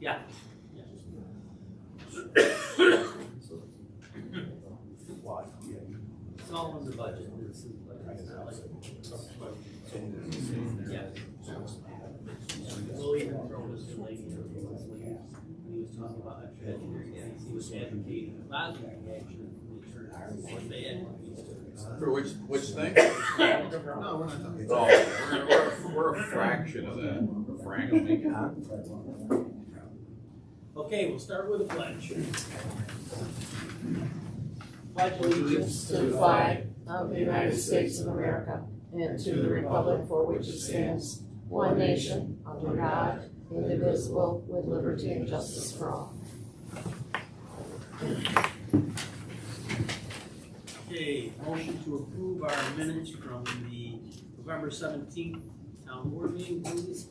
Yeah. It's all in the budget. Yeah. We'll even throw this to lady when he was talking about extra educator. He was advocating last week actually for the For which thing? No, we're not talking. Oh, we're a fraction of that. Okay, we'll start with a pledge. Pledge allegiance to the flag of the United States of America and to the republic for which it stands, one nation, under God, indivisible, with liberty and justice for all. Okay, motion to approve our minutes from the November 17th town board meeting, please.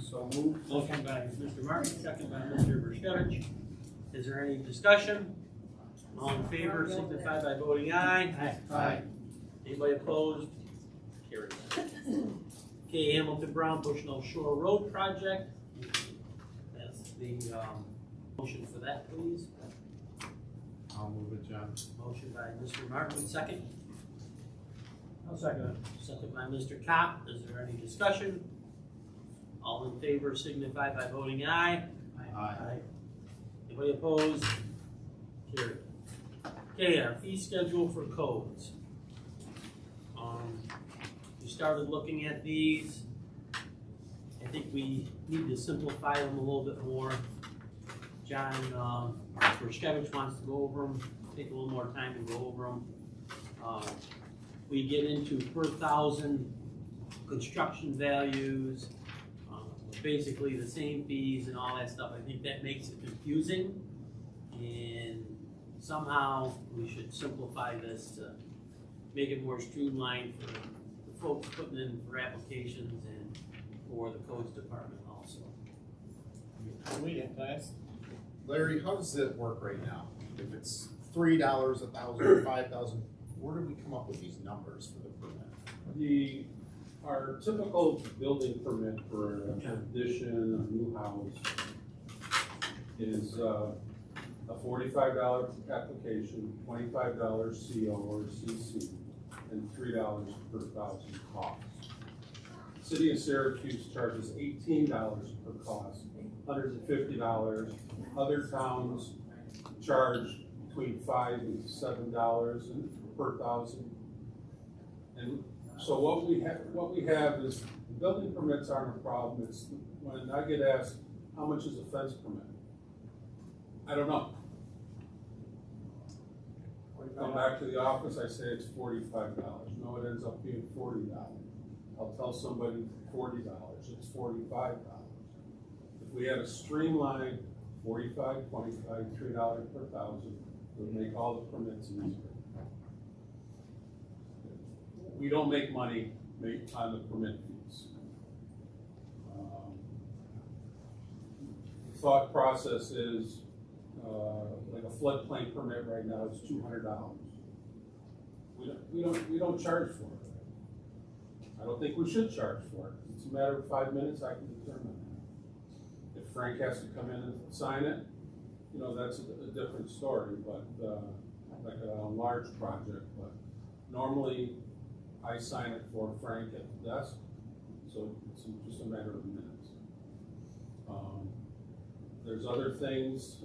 So moved. Motion by Mr. Martin, second by Mr. Berskevich. Is there any discussion? All in favor, signify by voting aye. Aye. Anybody opposed? Carried. Okay, Hamilton Brown Bushnell Shore Road project. That's the motion for that, please. I'll move it, John. Motion by Mr. Martin, second. I'll second it. Second by Mr. Kopp. Is there any discussion? All in favor signify by voting aye. Aye. Anybody opposed? Carried. Okay, our fee schedule for codes. We started looking at these. I think we need to simplify them a little bit more. John Berskevich wants to go over them, take a little more time to go over them. We get into per thousand construction values, basically the same fees and all that stuff. I think that makes it confusing, and somehow we should simplify this to make it more streamlined for the folks putting in for applications and for the codes department also. Larry, how does it work right now? If it's $3, $1,000, $5,000, where do we come up with these numbers for the permit? Our typical building permit for an addition, a new house, is a $45 application, $25 CO or CC, and $3 per thousand cost. City of Syracuse charges $18 per cost, $150. Other towns charge between $5 and $7 per thousand. And so what we have is building permits aren't a problem. It's when I get asked how much is a fence permit, I don't know. When I come back to the office, I say it's $45. No, it ends up being $40. I'll tell somebody $40. It's $45. If we had a streamlined 45, 25, $3 per thousand, it would make all the permits easier. We don't make money on the permit fees. The thought process is like a floodplain permit right now is $200. We don't charge for it. I don't think we should charge for it. It's a matter of 5 minutes. I can determine that. If Frank has to come in and sign it, you know, that's a different story. But like a large project, but normally I sign it for Frank at the desk, so it's just a matter of minutes. There's other things,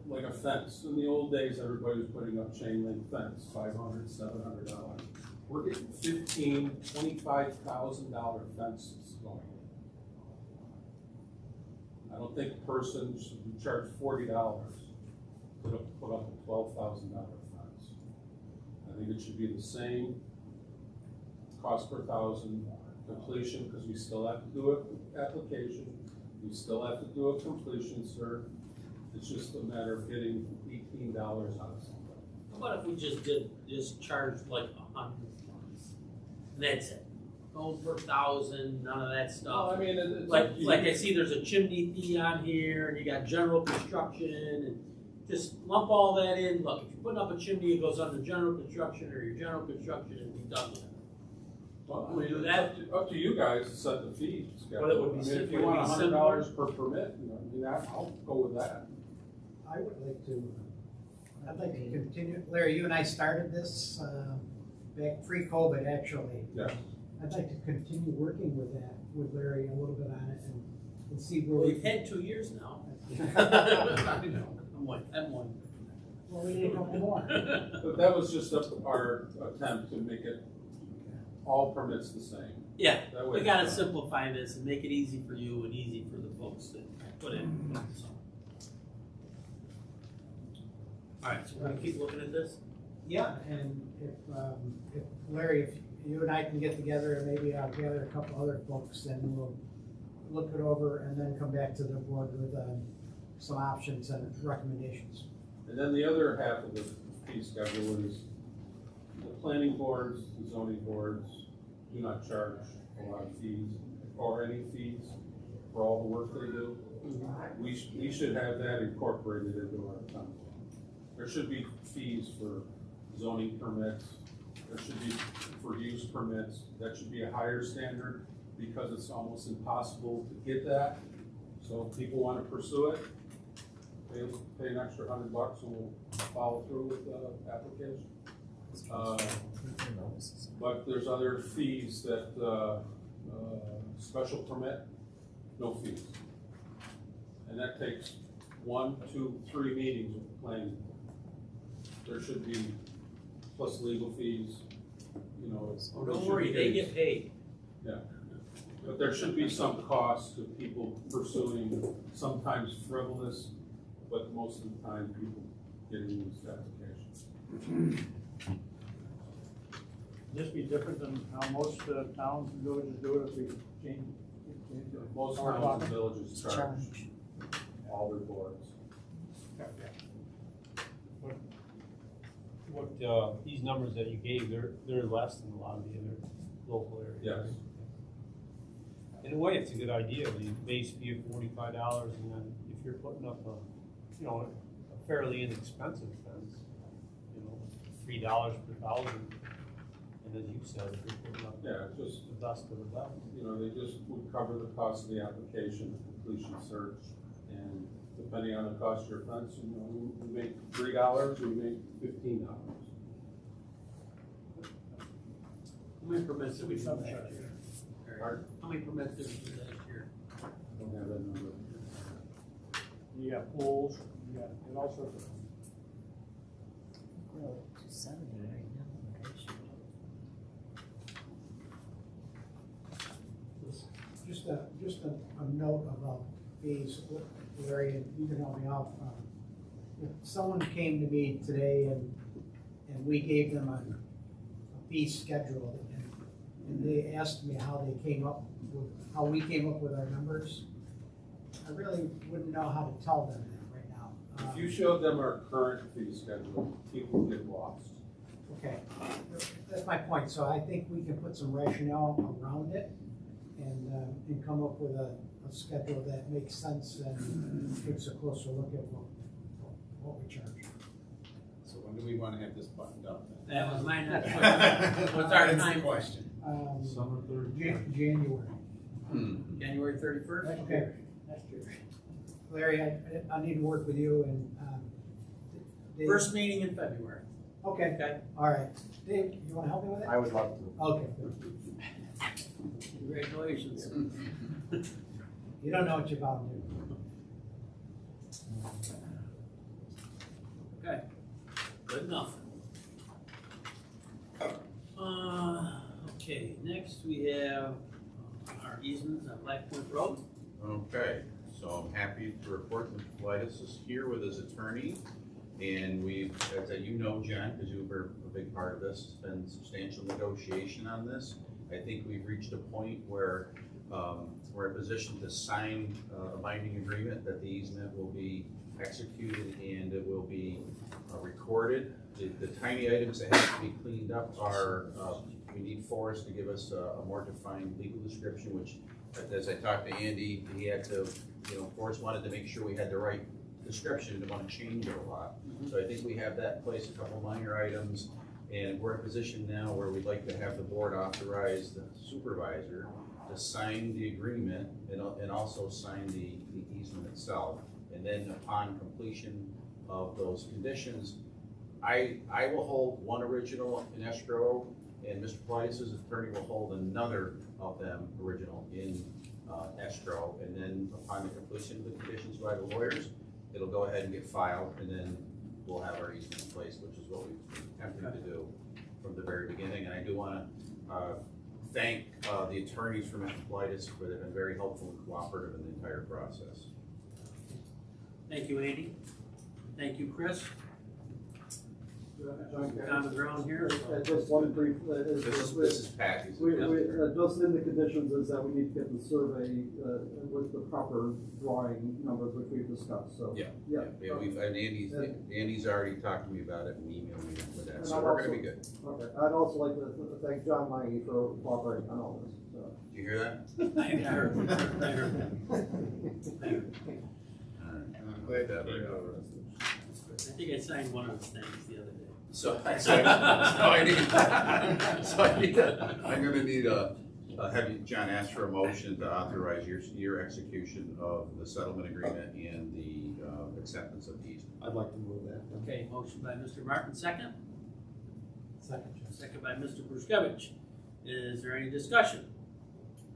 like a fence. In the old days, everybody was putting up chain link fence, $500, $700. We're getting $15,000, $25,000 fences going in. I don't think a person should be charged $40 to put up a $12,000 fence. I think it should be the same cost per thousand completion, because we still have to do an application, we still have to do a completion cert. It's just a matter of getting $18 out of somebody. How about if we just charged like 100 months? That's it. No per thousand, none of that stuff. Well, I mean, it's like I see there's a chimney fee on here, and you got general construction, and just lump all that in. Look, if you're putting up a chimney, it goes under general construction, or your general construction, and be done with it. Well, I mean, it's That- up to you guys to set the fee schedule. Well, it would be I mean, sim- if you would it want be $100 per permit, you know, I mean, I'll go with that. I would like to, I'd like to continue, Larry, you and I started this, back pre-COVID, actually. Yes. I'd like to continue working with that, with Larry a little bit on it and see where Well, we we've can. had 2 years now. I'm one. Well, we need a couple more. But that was just our attempt to make it all permits the same. Yeah, That way we gotta it's, simplify this and make it easy for you and easy for the folks that put in. So. Alright, so we're gonna keep looking at this? Yeah, and if Larry, if you and I can get together, and maybe I'll gather a couple other folks, then we'll look it over and then come back to the board with, some options and recommendations. And then the other half of the fee schedule is the planning boards, the zoning boards do not charge a lot of fees or any fees for all the work they do. We should have that incorporated into our time. There should be fees for zoning permits, there should be for use permits, that should be a higher standard because it's almost impossible to get that. So if people want to pursue it, pay an extra $100 and we'll follow through with the application. But there's other fees that, special permit, no fees. And that takes 1, 2, 3 meetings with the planning board. There should be, plus legal fees, you know. Oh, there don't should worry, be they fees. get paid. But there should be some cost to people pursuing sometimes frivolous, but most of the time people getting these applications. This be different than how most towns and villages do it if we change it. Most towns and villages charge all their boards. What, these numbers that you gave, they're less than a lot of the other local areas. Yes. In a way, it's a good idea, the base fee of $45, and then if you're putting up a fairly inexpensive fence, $3 per thousand, and as you said, if you're putting up Yeah, just, the best of the best. they just would cover the cost of the application, the completion search, and depending on the cost of your fence, we make $3, we make $15. How many permits did we do last year? Pardon? How many permits did we do last year? I don't have that number. You got pools, you got, and all sorts of. Well, 270 right now. Just a note about fees, Larry, and you can help me out. If someone came to me today and we gave them a fee schedule and they asked me how we came up with our numbers, I really wouldn't know how to tell them that right now. If you showed them our current fee schedule, people would get lost. Okay, that's my point, so I think we can put some rationale around it and come up with a schedule that makes sense and takes a closer look at what we charge. So when do we wanna have this buttoned up then? That was my next question. What's our That's the time? question. Summer January. January 31st? Okay. Larry, I need to work with you and, Dave. First meeting in February. Okay, Okay. all right. Dave, you wanna help me with it? I would love to. Okay. Congratulations. You don't know what you're about to do. Okay, good enough. Okay, next we have our easements on Black Point Road. Okay, so I'm happy to report that Politis is here with his attorney. And we've, as you know, John, because you were a big part of this, it's been substantial negotiation on this. I think we've reached a point where we're in a position to sign a binding agreement that the easement will be executed and it will be recorded. The tiny items that have to be cleaned up are, we need Forrest to give us a more defined legal description, which, as I talked to Andy, he had to, Forrest wanted to make sure we had the right description, didn't want to change it a lot. So I think we have that in place, a couple minor items. And we're in a position now where we'd like to have the board authorize the supervisor to sign the agreement and also sign the easement itself. And then upon completion of those conditions, I will hold one original in escrow, and Mr. Politis' attorney will hold another of them original in escrow. And then upon the completion of the conditions by the lawyers, it'll go ahead and get filed, and then we'll have our easement in place, which is what we've attempted to do from the very beginning. And I do want to thank the attorneys for Mr. Politis, for they've been very helpful and cooperative in the entire process. Thank you, Andy. Thank you, Chris. Common ground here. Just one brief, This is Pat. He's the just in the conditions is that we need to get the survey, with the proper drawing numbers, which we've discussed, so. Yeah. Yeah. We've, and Andy's already talked to me about it and emailed me with that, And so I'd we're also- gonna be good. Okay, I'd also like to thank John Lange for cooperating on all this, so. Did you hear that? I heard. I heard. I'm glad that we I think I signed one of his things the other day. I'm gonna need have you, John, ask for a motion to authorize your execution of the settlement agreement and the acceptance of the easement. I'd like to move that. Okay, motion by Mr. Martin, second. Second. Second by Mr. Bruskevich. Is there any discussion?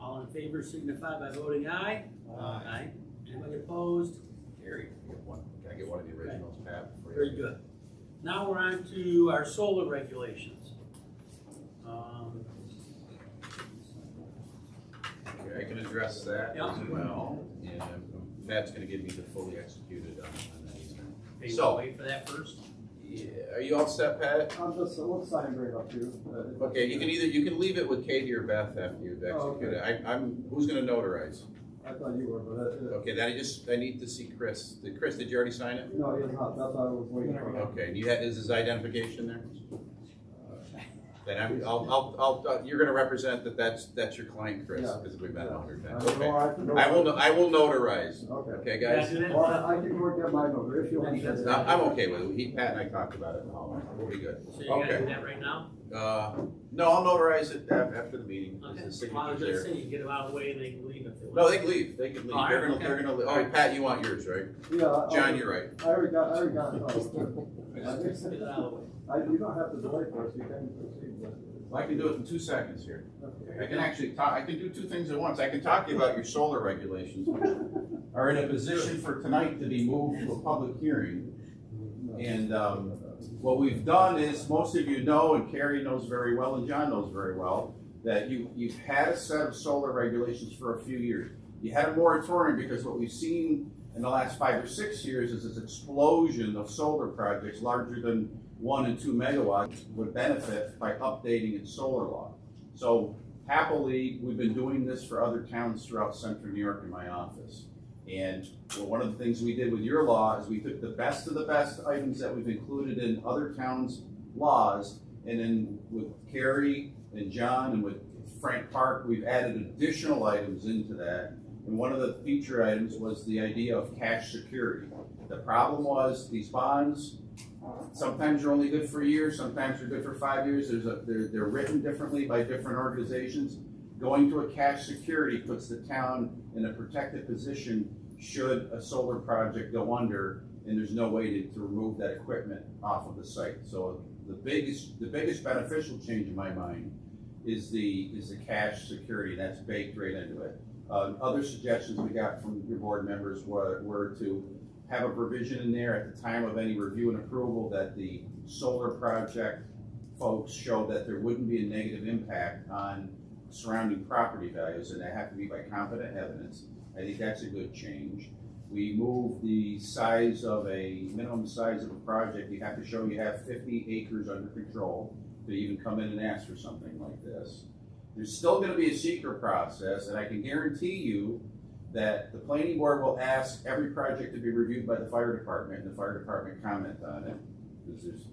All in favor signify by voting aye. Aye. Anybody opposed? Carried. Can I get one of the originals, Pat? before you- Very good. Now we're on to our solar regulations. Okay, I can address that Yeah. as well, and Pat's gonna give me the fully executed on that easement. Okay, you So- wanna wait for that first? Yeah, are you all set, Pat? I'm just, let's sign right up here. Okay, you can leave it with Katie or Beth after you've Oh, executed okay. it. who's gonna notarize? I thought you were, but, Okay, then I need to see Chris. Chris, did you already sign it? no, he is not, that's what I was waiting for. Okay, and is his identification there? Then you're gonna represent that's your client, Chris, Yeah. because we've met 100 I times. don't know, Okay. I will notarize. Okay. Okay, guys? Yeah, Or I can go get my number if you want to. I'm okay with it. Pat and I talked about it. We'll be good. So you gotta do Okay. that right now? No, I'll notarize it after the meeting. Okay. The Well, I was signature's gonna there. say, you get them out of the way and they can leave if they want. No, they can leave. They can leave. All right, They're okay. gonna, oh, Pat, you want yours, right? Yeah. John, you're right. I already got it. Just get it out of the way. You don't have to delay for us, you can proceed with it. I can do it in 2 seconds here. Okay. I can actually talk, I can do 2 things at once. I can talk to you about your solar regulations, which are in a position for tonight to be moved to a public hearing. And what we've done is, most of you know, and Carrie knows very well, and John knows very well, that you've had a set of solar regulations for a few years. You had a moratorium because what we've seen in the last 5 or 6 years is this explosion of solar projects larger than 1 and 2 megawatts would benefit by updating its solar law. So happily, we've been doing this for other towns throughout central New York in my office. And one of the things we did with your law is we took the best of the best items that we've included in other towns' laws, and then with Carrie and John and with Frank Park, we've added additional items into that. And one of the feature items was the idea of cash security. The problem was these bonds, sometimes they're only good for a year, sometimes they're good for 5 years. They're written differently by different organizations. Going to a cash security puts the town in a protected position should a solar project go under and there's no way to remove that equipment off of the site. So the biggest beneficial change in my mind is the cash security. That's baked right into it. Other suggestions we got from your board members were to have a provision in there at the time of any review and approval that the solar project folks show that there wouldn't be a negative impact on surrounding property values, and they have to be by competent evidence. I think that's a good change. We moved the minimum size of a project. You have to show you have 50 acres under control to even come in and ask for something like this. There's still going to be a secret process, and I can guarantee you that the planning board will ask every project to be reviewed by the fire department, and the fire department comment on it. Because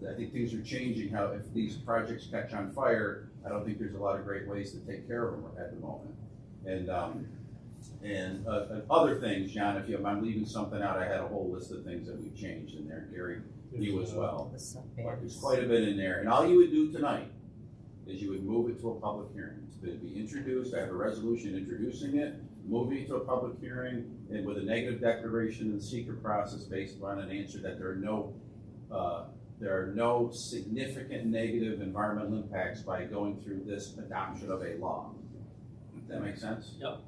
I think things are changing. How if these projects catch on fire, I don't think there's a lot of great ways to take care of them at the moment. And And other things, John, if I'm leaving something out, I had a whole list of things that we've changed in there, Gary, you as well. There's quite a bit in there, and all you would do tonight is you would move it to a public hearing. It'd be introduced, I have a resolution introducing it, moving it to a public hearing, and with a negative declaration and secret process based on an answer that there are no significant negative environmental impacts by going through this adoption of a law. Does that make sense? Yep.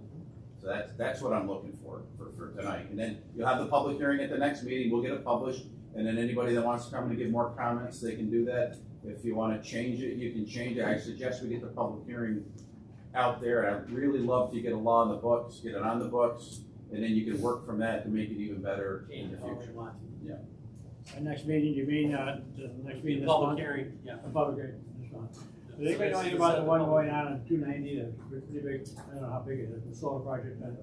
So that's what I'm looking for tonight. And then you'll have the public hearing at the next meeting, we'll get it published, and then anybody that wants to come and give more comments, they can do that. If you want to change it, you can change it. I suggest we get the public hearing out there. I'd really love to get a law in the books, get it on the books, and then you can work from that to make it even better in the future. Our next meeting, you mean, the next meeting this Public month? hearing, yeah. A public hearing this month. Does anybody know anything about the one going on in 290, the pretty big, I don't know how big it is, the solar project on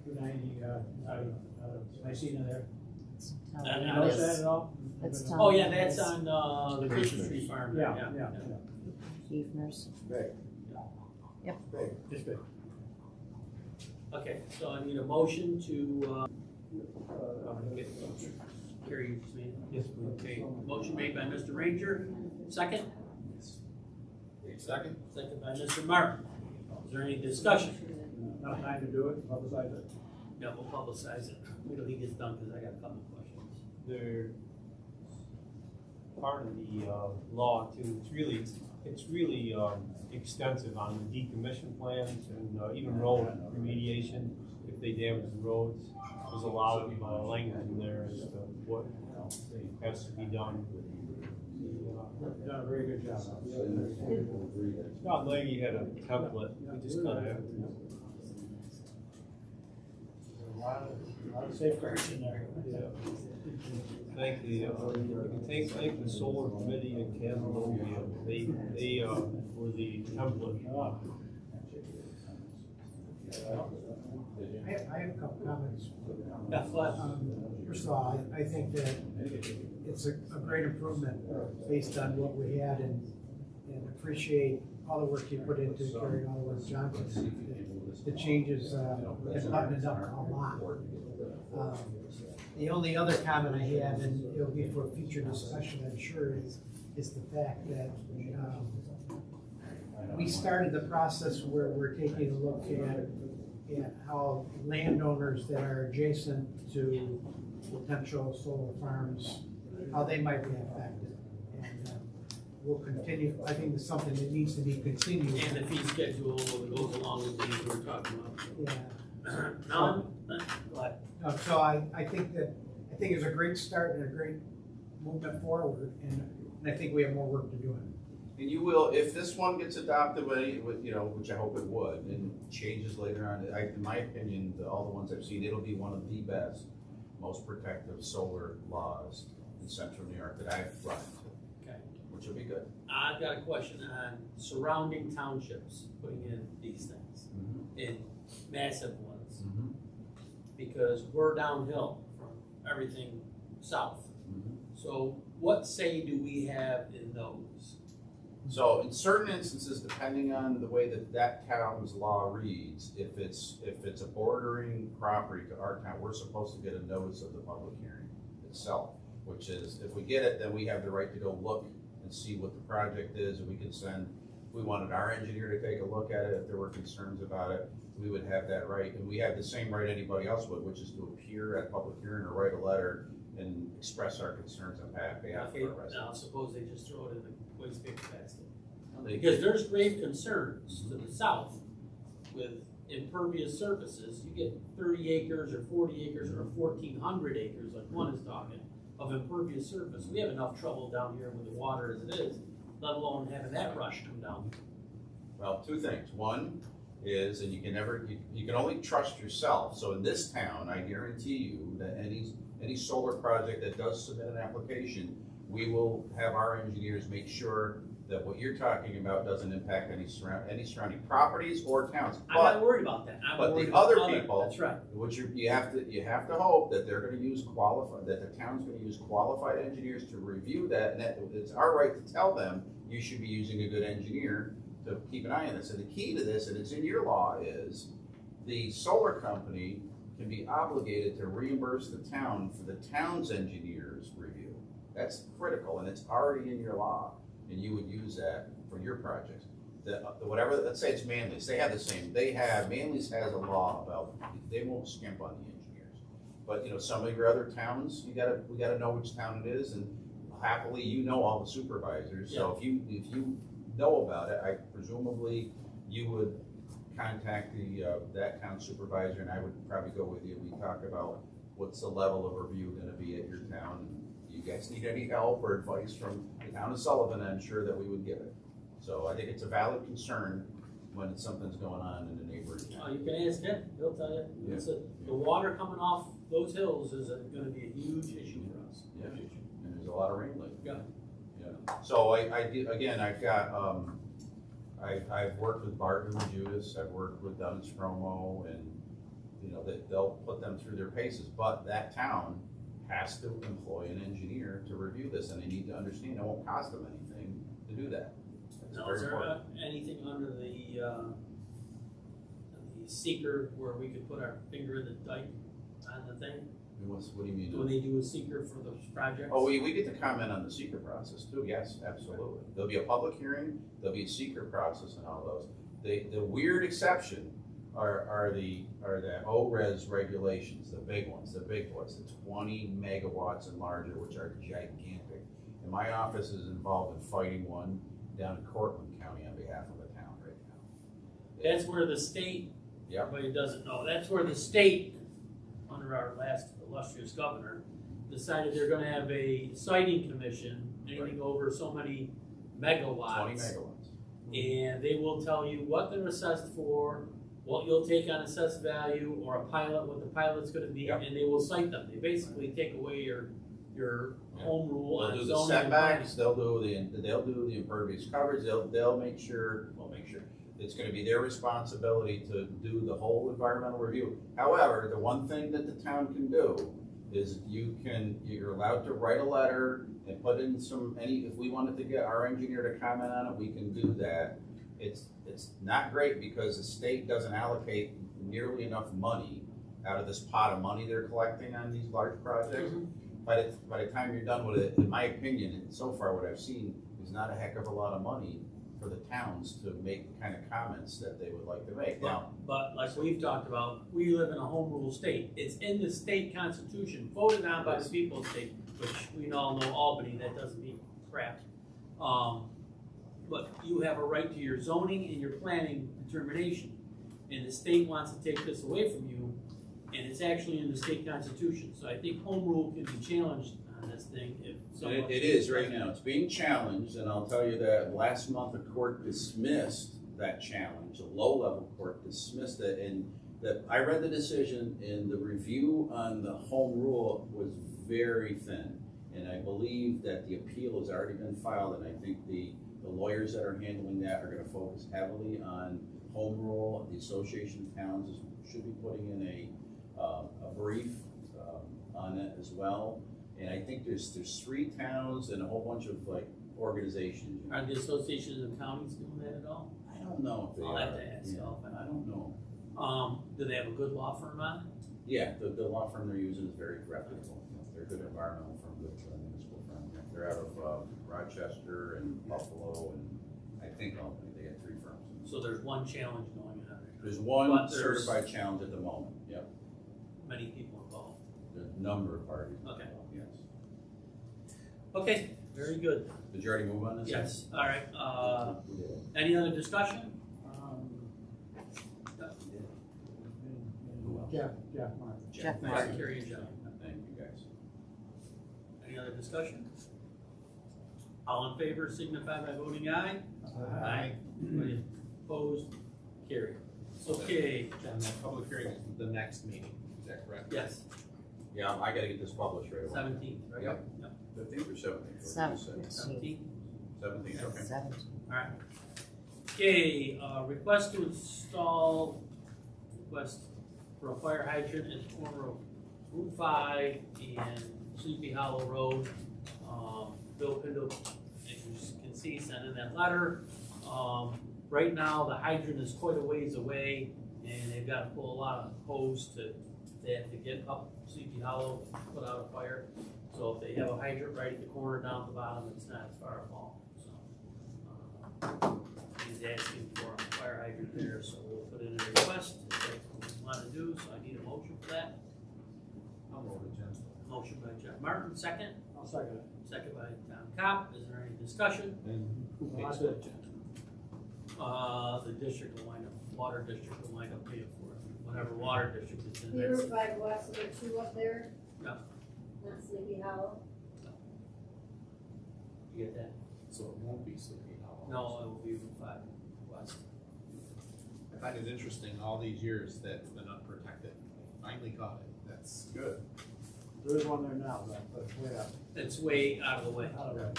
290, out of Nicena there? Did you notice that at all? It's Oh, yeah, that's on, the Christmas tree farm. Yeah, yeah. Eveners. It's big. Okay, so I need a motion to, carry this meeting. Yes, Okay, motion made by Mr. Ranger, second? Second? Second by Mr. Martin. Is there any discussion? Enough time to do it, publicize it. No, we'll publicize it. Wait till he gets done, because I got a couple of questions. They're part of the law too. It's really extensive on the decommission plans and even road remediation. If they damage the roads, there's a lot of language in there as to what has to be done. You've done a very good job. Scott Leggy had a template. We just kind of have to. A lot of safeguards in there. Thank the solar committee in Cambodia. They were the template. I have a couple comments. Yeah, Flash. First of all, I think that it's a great improvement based on what we had and appreciate all the work you put into carrying all the work John did. The changes have buttoned it up a lot. The only other comment I have, and it'll be for future discussion, I'm sure, is the fact that we started the process where we're taking a look at how landowners that are adjacent to potential solar farms, how they might be affected. And we'll continue, I think it's something that needs to be continued. And the fee schedule goes along with things we're talking about. Yeah. No, what? So I think it's a great start and a great movement forward, and I think we have more work to do. And you will, if this one gets adopted, which I hope it would, and changes later on, in my opinion, all the ones I've seen, it'll be one of the best, most protective solar laws in central New York that I've run into. Okay. Which will be good. I've got a question on surrounding townships putting in these things, in massive ones, because we're downhill from everything south. So what say do we have in those? So in certain instances, depending on the way that town's law reads, if it's a bordering property to our town, we're supposed to get a notice of the public hearing itself, which is, if we get it, then we have the right to go look and see what the project is, and we can send, if we wanted our engineer to take a look at it, if there were concerns about it, we would have that right, and we have the same right anybody else would, which is to appear at public hearing or write a letter and express our concerns on behalf of our residents. Now suppose they just throw it in the waste paper basket. Because there's grave concerns to the south with impervious surfaces. You get 30 acres or 40 acres or 1,400 acres, like one is talking, of impervious surface. We have enough trouble down here with the water as it is, let alone having that rush come down. Well, two things. One is, and you can only trust yourself. So in this town, I guarantee you that any solar project that does submit an application, we will have our engineers make sure that what you're talking about doesn't impact any surrounding properties or towns. I'm not worried about that. But the other people, that's right. Which you have to hope that they're going to use that the town's going to use qualified engineers to review that, and that it's our right to tell them you should be using a good engineer to keep an eye on this. And the key to this, and it's in your law, is the solar company can be obligated to reimburse the town for the town's engineer's review. That's critical, and it's already in your law, and you would use that for your projects. Whatever, let's say it's Manly's, they have the same, Manly's has a law about, they won't skimp on the engineers. But, you know, some of your other towns, we gotta know which town it is, and happily, you know all the supervisors, so if you know about it, presumably, you would contact that town supervisor, and I would probably go with you, we talk about what's the level of review gonna be at your town. Do you guys need any help or advice from the town of Sullivan? I'm sure that we would give it. So I think it's a valid concern when something's going on in the neighboring town. You can ask him, he'll tell you. The water coming off those hills is gonna be a huge issue for us. Yeah, and there's a lot of rain lately. Yeah. Yeah. So I've got, I've worked with Barton and Judas, I've worked with Dunn's Promo, and, you know, they'll put them through their paces, but that town has to employ an engineer to review this, and they need to understand it won't cost them anything to do that. That's Now, very is there important. anything under the seeker where we could put our finger in the dike on the thing? What do you mean? When they do a seeker for those projects? Oh, we get to comment on the seeker process too, yes, absolutely. There'll be a public hearing, there'll be a seeker process and all those. The weird exception are the ORES regulations, the big ones, the 20 megawatts and larger, which are gigantic. And my office is involved in fighting one down in Cortland County on behalf of the town right now. That's where the state, Yep. everybody doesn't know, that's where the state, under our last illustrious governor, decided they're gonna have a siting commission, anything over so many megawatts. 20 megawatts. And they will tell you what they're assessed for, what you'll take on assessed value, or a pilot, what the pilot's gonna be, Yep. and they will cite them. They basically take away your Yeah. home rule They'll on do the zoning and setbacks, they'll do the impervious coverage, they'll make sure, it's gonna be their responsibility to do the whole environmental review. However, the one thing that the town can do is you're allowed to write a letter and put in if we wanted to get our engineer to comment on it, we can do that. It's not great because the state doesn't allocate nearly enough money out of this pot of money they're collecting on these large projects. By the time you're done with it, in my opinion, and so far what I've seen, is not a heck of a lot of money for the towns to make the kind of comments that they would like to make. Now, But like we've talked about, we live in a home rule state. It's in the state constitution, voted on by the people of the state, which we all know Albany, that doesn't mean crap. But you have a right to your zoning and your planning determination. And the state wants to take this away from you, and it's actually in the state constitution. So I think home rule can be challenged on this thing if someone. it is right now, it's being challenged, and I'll tell you that last month a court dismissed that challenge, a low-level court dismissed it, and I read the decision, and the review on the home rule was very thin. And I believe that the appeal has already been filed, and I think the lawyers that are handling that are gonna focus heavily on home rule. The Association of Towns should be putting in a brief on it as well. And I think there's 3 towns and a whole bunch of like organizations. Are the associations of counties doing that at all? I don't know if they I'll are. have to ask. Yeah, I don't know. Do they have a good law firm on it? Yeah, the law firm they're using is very reputable. They're a good environmental firm, good municipal firm. They're out of Rochester and Buffalo and I think Albany. They got 3 firms. So there's one challenge going on. There's one But there's- certified challenge at the moment. Yep. Many people involved. There's a number of parties. Okay. Yes. Okay, very good. Did you already move on this? Yes, all right. We did. Any other discussion? Jeff Martin. Jeff Thanks, Martin. Carrie and John. Thank you, guys. Any other discussion? All in favor signify by voting aye. Aye. Anybody opposed? Carried. Okay, And that public hearing is the next meeting, is that correct? yes, Yeah, I gotta get this published right away. 17th, right? Yep. 15th or 17th? 17th, 17th, okay. 17. all right. Okay, request to install, request for a fire hydrant at the corner of Route 5 and Sleepy Hollow Road. Bill Pindle, as you can see, sent in that letter. Right now, the hydrant is quite a ways away. and they've gotta pull a lot of hose they have to get up Sleepy Hollow, put out a fire. So if they have a hydrant right at the corner down at the bottom, it's not as far a fall, so. He's asking for a fire hydrant there, so we'll put in a request, if that's what we wanna do, so I need a motion for that. I'll move it, Jen. Motion by Jeff Martin, second. I'll second it. Second by Tom Cobb, is there any discussion? Well, I did. The district will wind up, water district will wind up paying for it, whatever water district it's in. Here, That's- by west of the two up there? Yeah. Not Sleepy Hollow? You get that? So it won't be Sleepy Hollow. No, it will be Route 5 west. I find it interesting, all these years that's been unprotected, finally caught it, that's good. There is one there now, but it's way up. It's way out of the way. Out of it.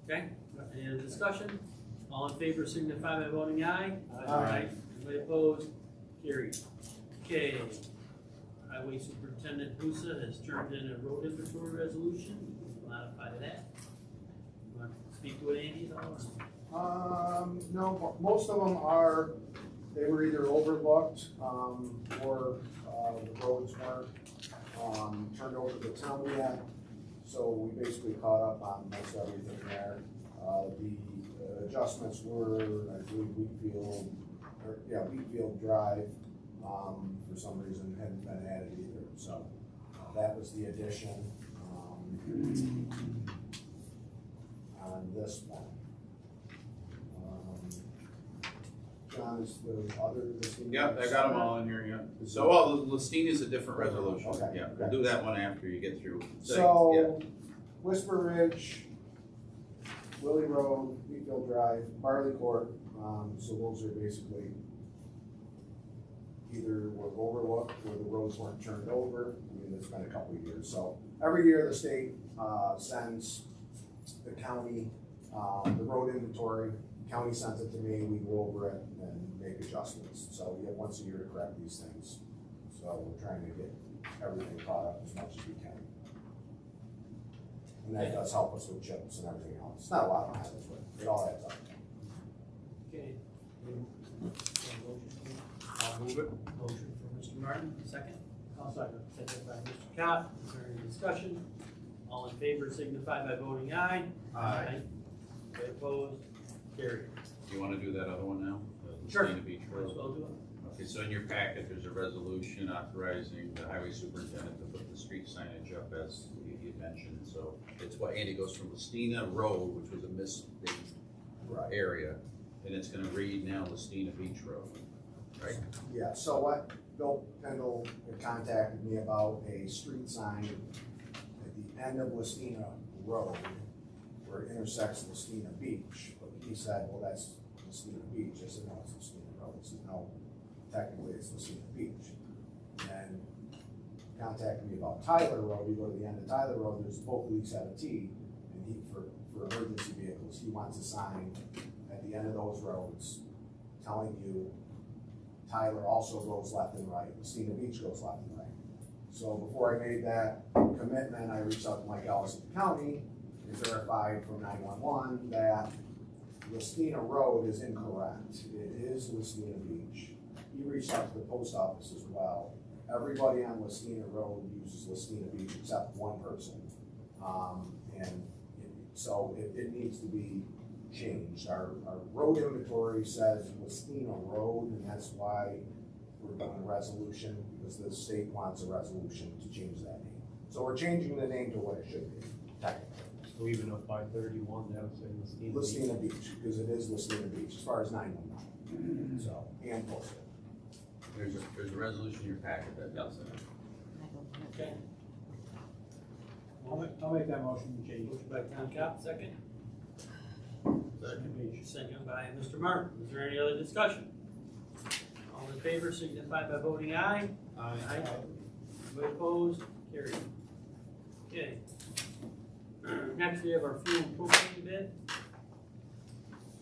Okay, any other discussion? All in favor signify by voting aye. Aye. Anybody opposed? Carried. Okay. Highway Superintendent Husa has turned in a road inventory resolution. Modify that. You want to speak to it, Andy, at all? No, most of them are, they were either overlooked, or, the roads weren't, turned over to the town yet. So we basically caught up on most everything there. The adjustments were, I believe, Wheatfield Drive, for some reason hadn't been added either, so that was the addition, on this one. John, is the other? Yep, I got them all in here, yeah. So, well, the Listine is a different resolution, Okay, yeah, we'll okay. do that one after you get through. So, Whisper Ridge, Willie Road, Wheatfield Drive, Barley Court, so those are basically either were overlooked or the roads weren't turned over. I mean, it's been a couple of years, so every year the state, sends the county, the road inventory. County sends it to me, we go over it and make adjustments. So we have once a year to correct these things. So we're trying to get everything caught up as much as we can. And that does help us with chips and everything else. It's not a lot of miles, but it all adds up. Okay. I'll move it. Motion for Mr. Martin, second. I'll second. Second by Mr. Cobb. Is there any discussion? All in favor signify by voting aye. Aye. Anybody opposed? Carried. You wanna do that other one now? The Sure. Listine Beach Might as Road? well do it. Okay, so in your packet, there's a resolution authorizing the highway superintendent to put the street signage up as you mentioned. So it's what, Andy, goes from Listina Road, which was a missed area, and it's gonna read now Listina Beach Road, right? Yeah, so what Bill Pendle had contacted me about a street sign at the end of Listina Road where it intersects Listina Beach. But he said, well, that's Listina Beach. I said, no, it's Listina Road. He said, no, technically it's Listina Beach. And contacted me about Tyler Road. You go to the end of Tyler Road, there's both of these have a T. And he, for emergency vehicles, he wants a sign at the end of those roads telling you Tyler also goes left and right, Listina Beach goes left and right. So before I made that commitment, I reached out to Mike Ellis at the county and verified from 911 that Listina Road is incorrect. It is Listina Beach. He reached out to the post office as well. Everybody on Listina Road uses Listina Beach except one person. So it needs to be changed. Our road inventory says Listina Road, and that's why we're doing a resolution, because the state wants a resolution to change that name. So we're changing the name to what it should be, technically. So even up by 31, that would say Listina Beach. Listina Beach, because it is Listina Beach, as far as 911. So, and posted. There's a resolution in your packet that does that. Okay. I'll make that motion to change. Motion by Tom Cobb, second. Second by Mr. Martin. Is there any other discussion? All in favor signify by voting aye. Aye. Anybody opposed? Carried. Okay. Next, we have our fuel and propane bid.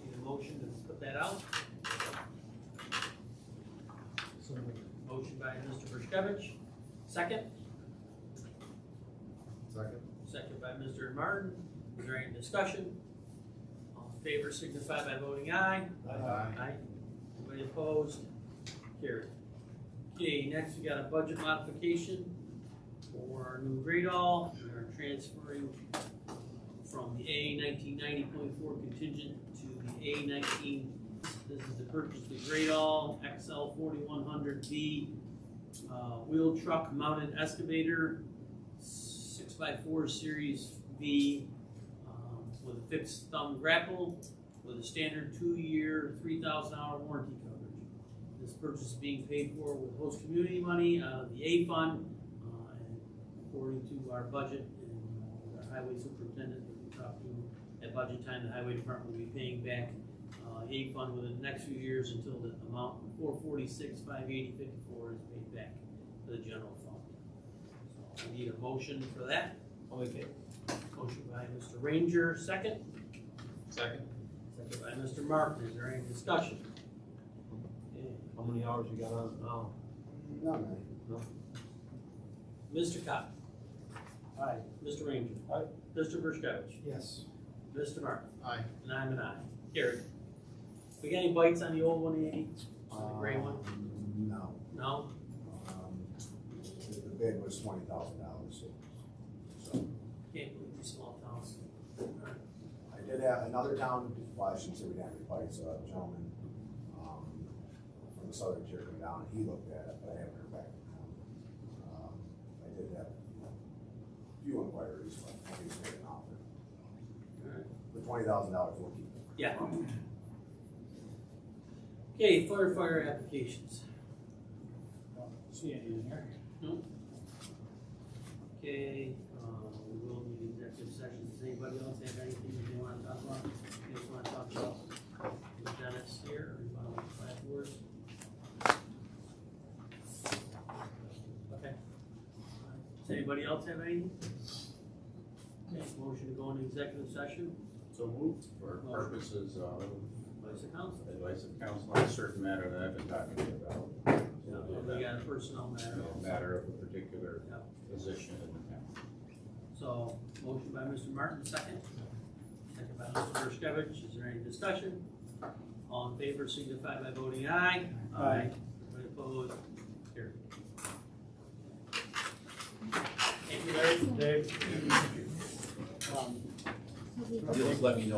Need a motion to put that out. Motion by Mr. Bershkovich. Second. Second. Second by Mr. Martin. Is there any discussion? All in favor signify by voting aye. Aye. Aye. Anybody opposed? Carried. Okay, next we got a budget modification for our new grade all. We are transferring from the A 1990.4 contingent to the A 19. This is to purchase the grade all XL 4100V wheel truck mounted excavator 6x4 series V with a fixed thumb grapple with a standard 2-year, 3,000 hour warranty coverage. This purchase is being paid for with host community money out of the A fund, and according to our budget and our highway superintendent that we talked to at budget time, the highway department will be paying back A fund within the next few years until the amount of $446,580.54 is paid back to the general fund. So I need a motion for that. I'll make it. Motion by Mr. Ranger, second. Second. Second by Mr. Martin. Is there any discussion? Okay. How many hours you got on it now? No, Mr. Cobb. Aye. Mr. Ranger. Aye. Mr. Bershkovich. Yes. Mr. Martin. Aye. And I'm an aye. Carried. We got any bites on the old 180? On the gray one? No. No? The bid was $20,000, so. Can't believe these small towns. Alright. I did have another town, well, I shouldn't say we didn't have any bites, a gentleman, from the southern tier came down, and he looked at it, but I haven't heard back from him. I did have a few inquiries, but nobody's made an offer. Alright. The $20,000 will keep it. Yeah. Okay, fire applications. Don't see any in here. Okay, we will need executive sessions. Does anybody else have anything that they want to talk about? You guys want to talk about with Dennis here, or you want to wait afterwards? Okay. Does anybody else have anything? Okay, motion to go into executive session. So moved for purposes of Vice counsel. advice of counsel on a certain matter that I've been talking to you about. We got a personnel matter. Matter of a particular Yeah. position in the town. So, motion by Mr. Martin, second. Second by Mr. Bershkovich. Is there any discussion? All in favor signify by voting aye. Aye. Anybody opposed? Carried. Thank you, Larry. Dave? Just let me know